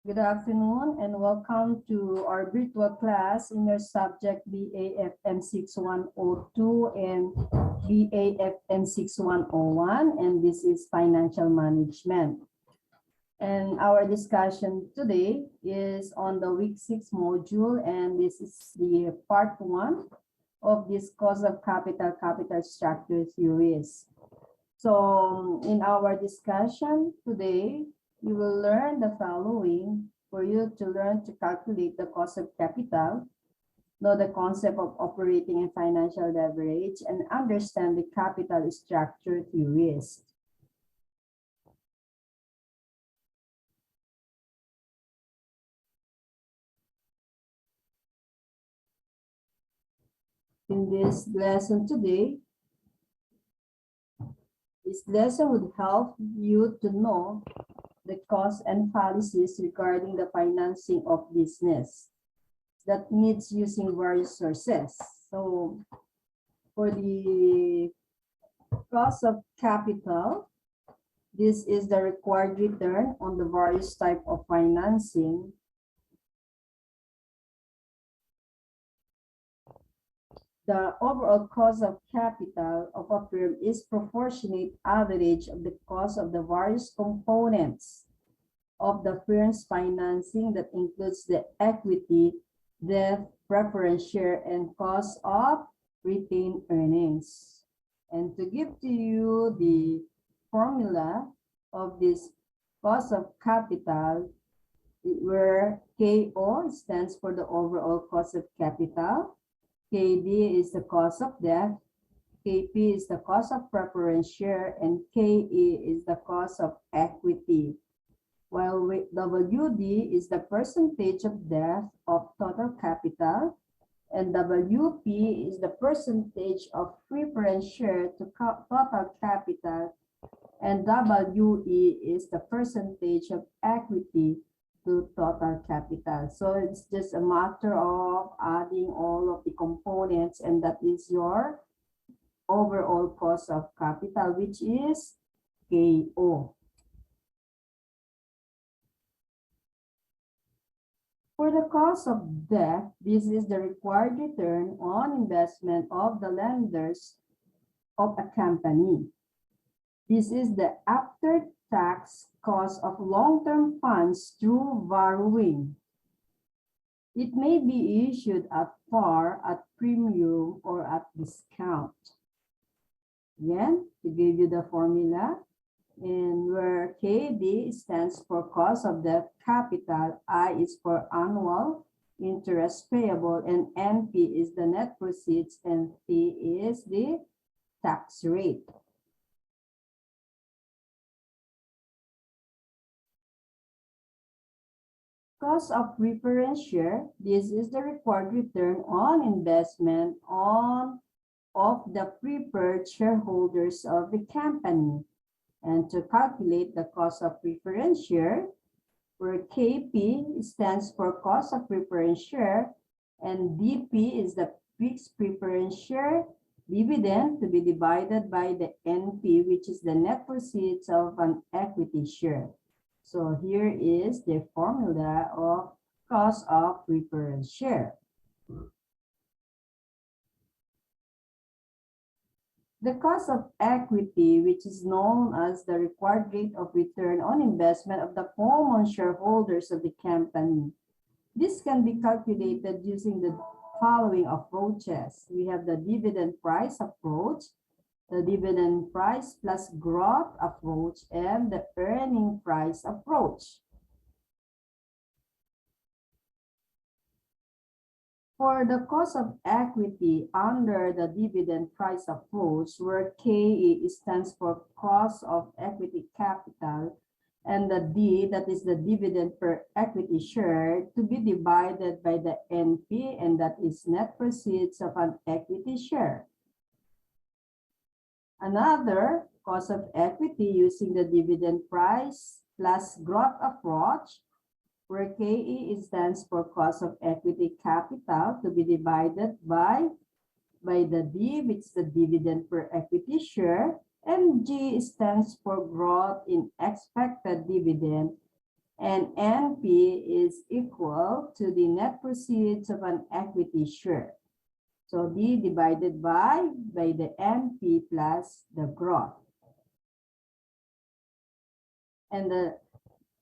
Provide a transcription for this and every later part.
Good afternoon and welcome to our virtual class in your subject BAFM 6102 and BAFM 6101, and this is financial management. And our discussion today is on the week 6 module, and this is the part 1 of this cost of capital structure theories. So in our discussion today, you will learn the following for you to learn to calculate the cost of capital, know the concept of operating and financial leverage, and understand the capital structure theories. In this lesson today, this lesson would help you to know the costs and policies regarding the financing of business that needs using various sources. So for the cost of capital, this is the required return on the various type of financing. The overall cost of capital of a firm is proportionate average of the cost of the various components of the firm's financing that includes the equity, debt, preference share, and cost of retained earnings. And to give to you the formula of this cost of capital, where KO stands for the overall cost of capital, KD is the cost of debt, KP is the cost of preference share, and KE is the cost of equity. While WD is the percentage of debt of total capital, and WP is the percentage of preference share to total capital, and WE is the percentage of equity to total capital. So it's just a matter of adding all of the components, and that is your overall cost of capital, which is KO. For the cost of debt, this is the required return on investment of the lenders of a company. This is the after-tax cost of long-term funds through borrowing. It may be issued at par, at premium, or at discount. Again, to give you the formula, and where KD stands for cost of debt capital, I is for annual interest payable, and NP is the net proceeds, and T is the tax rate. Cost of preference share, this is the required return on investment of the preferred shareholders of the company. And to calculate the cost of preference share, where KP stands for cost of preference share, and DP is the fixed preference share dividend to be divided by the NP, which is the net proceeds of an equity share. So here is the formula of cost of preference share. The cost of equity, which is known as the required rate of return on investment of the common shareholders of the company. This can be calculated using the following approaches. We have the dividend price approach, the dividend price plus growth approach, and the earning price approach. For the cost of equity under the dividend price approach, where KE stands for cost of equity capital, and the D, that is the dividend per equity share, to be divided by the NP, and that is net proceeds of an equity share. Another cost of equity using the dividend price plus growth approach, where KE stands for cost of equity capital to be divided by the D, which is the dividend per equity share, and G stands for growth in expected dividend and NP is equal to the net proceeds of an equity share. So D divided by the NP plus the growth. And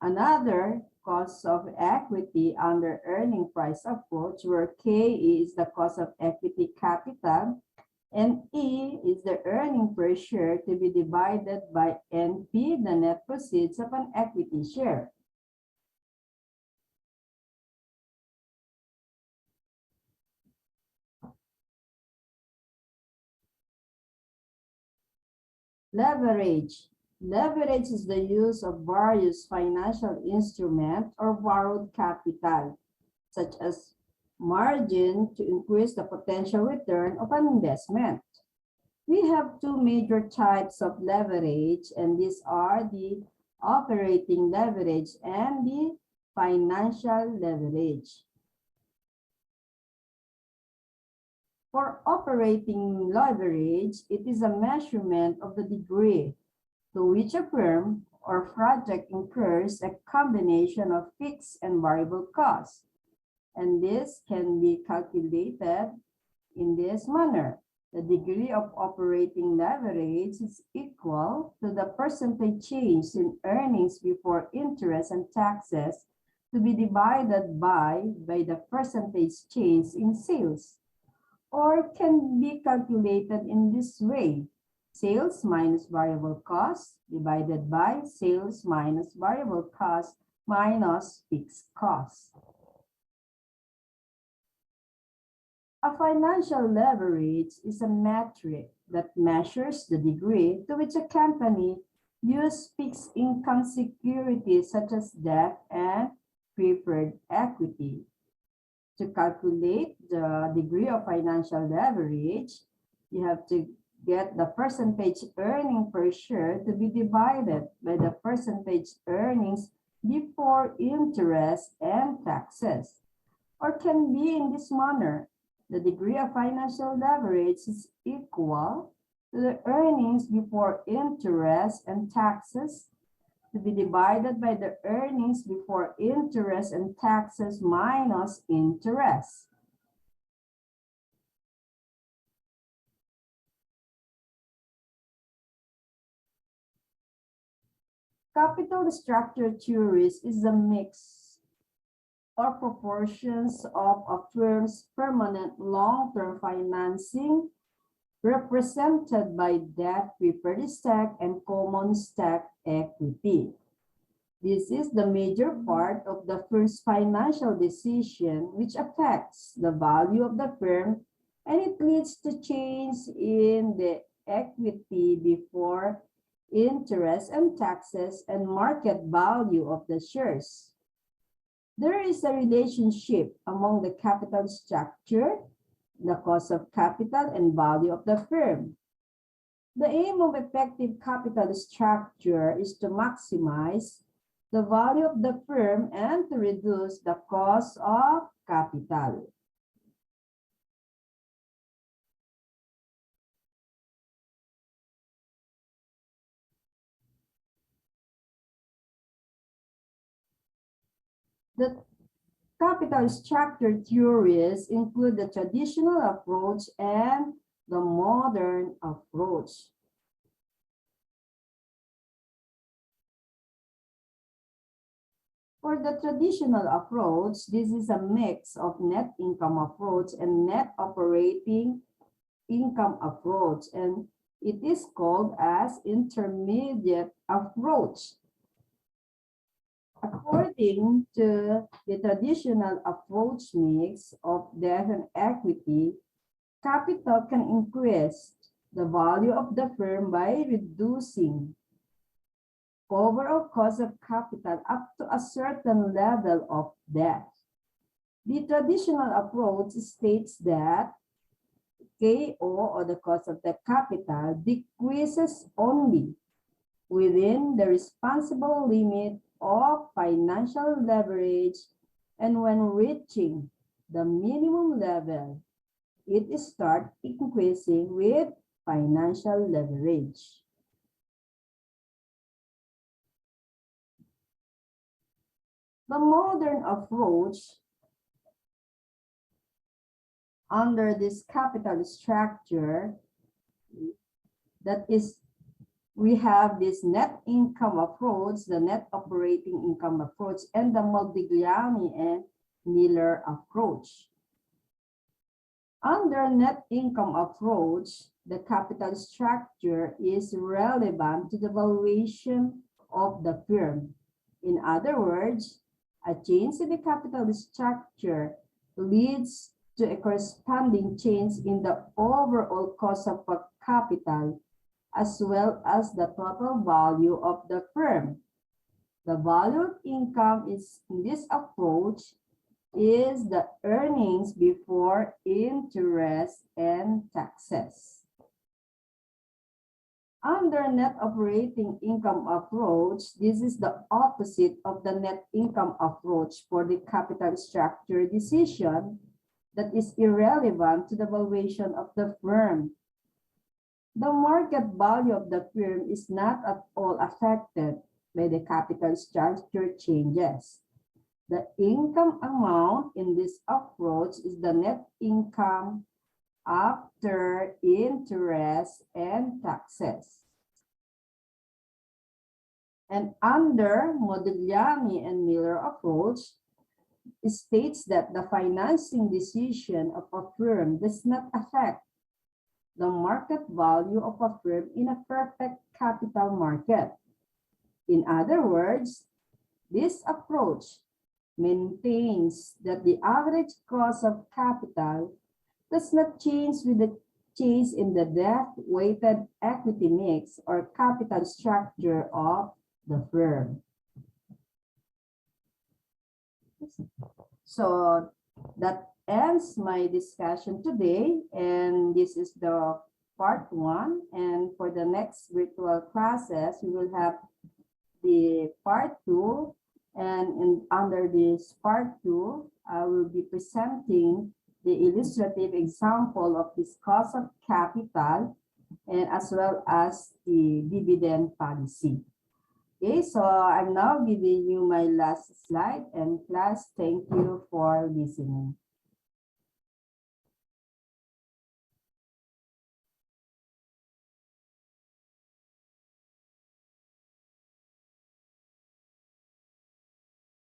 another cost of equity under earning price approach, where K is the cost of equity capital and E is the earning per share to be divided by NP, the net proceeds of an equity share. Leverage. Leverage is the use of various financial instruments or borrowed capital, such as margin, to increase the potential return of an investment. We have two major types of leverage, and these are the operating leverage and the financial leverage. For operating leverage, it is a measurement of the degree to which a firm or project incurs a combination of fixed and variable costs. And this can be calculated in this manner. The degree of operating leverage is equal to the percentage change in earnings before interest and taxes to be divided by the percentage change in sales, or can be calculated in this way: sales minus variable costs divided by sales minus variable costs minus fixed costs. A financial leverage is a metric that measures the degree to which a company uses fixed income securities such as debt and preferred equity. To calculate the degree of financial leverage, you have to get the percentage earning per share to be divided by the percentage earnings before interest and taxes, or can be in this manner: the degree of financial leverage is equal to the earnings before interest and taxes to be divided by the earnings before interest and taxes minus interest. Capital structure theories is a mix or proportions of a firm's permanent long-term financing represented by debt, preferred stock, and common stock equity. This is the major part of the firm's financial decision, which affects the value of the firm, and it leads to change in the equity before interest and taxes and market value of the shares. There is a relationship among the capital structure, the cost of capital, and value of the firm. The aim of effective capital structure is to maximize the value of the firm and to reduce the cost of capital. The capital structure theories include the traditional approach and the modern approach. For the traditional approach, this is a mix of net income approach and net operating income approach, and it is called as intermediate approach. According to the traditional approach mix of debt and equity, capital can increase the value of the firm by reducing overall cost of capital up to a certain level of debt. The traditional approach states that KO, or the cost of the capital, decreases only within the responsible limit of financial leverage, and when reaching the minimum level, it starts increasing with financial leverage. The modern approach under this capital structure, that is, we have this net income approach, the net operating income approach, and the Modigliani and Miller approach. Under net income approach, the capital structure is relevant to the valuation of the firm. In other words, a change in the capital structure leads to a corresponding change in the overall cost of capital, as well as the total value of the firm. The value of income is, in this approach, is the earnings before interest and taxes. Under net operating income approach, this is the opposite of the net income approach for the capital structure decision that is irrelevant to the valuation of the firm. The market value of the firm is not at all affected by the capital structure changes. The income amount in this approach is the net income after interest and taxes. And under Modigliani and Miller approach, it states that the financing decision of a firm does not affect the market value of a firm in a perfect capital market. In other words, this approach maintains that the average cost of capital does not change with the change in the debt-weighted equity mix or capital structure of the firm. So that ends my discussion today, and this is the part 1. And for the next virtual classes, we will have the part 2. And under this part 2, I will be presenting the illustrative example of this cost of capital, and as well as the dividend policy. Okay, so I'm now giving you my last slide, and class, thank you for listening.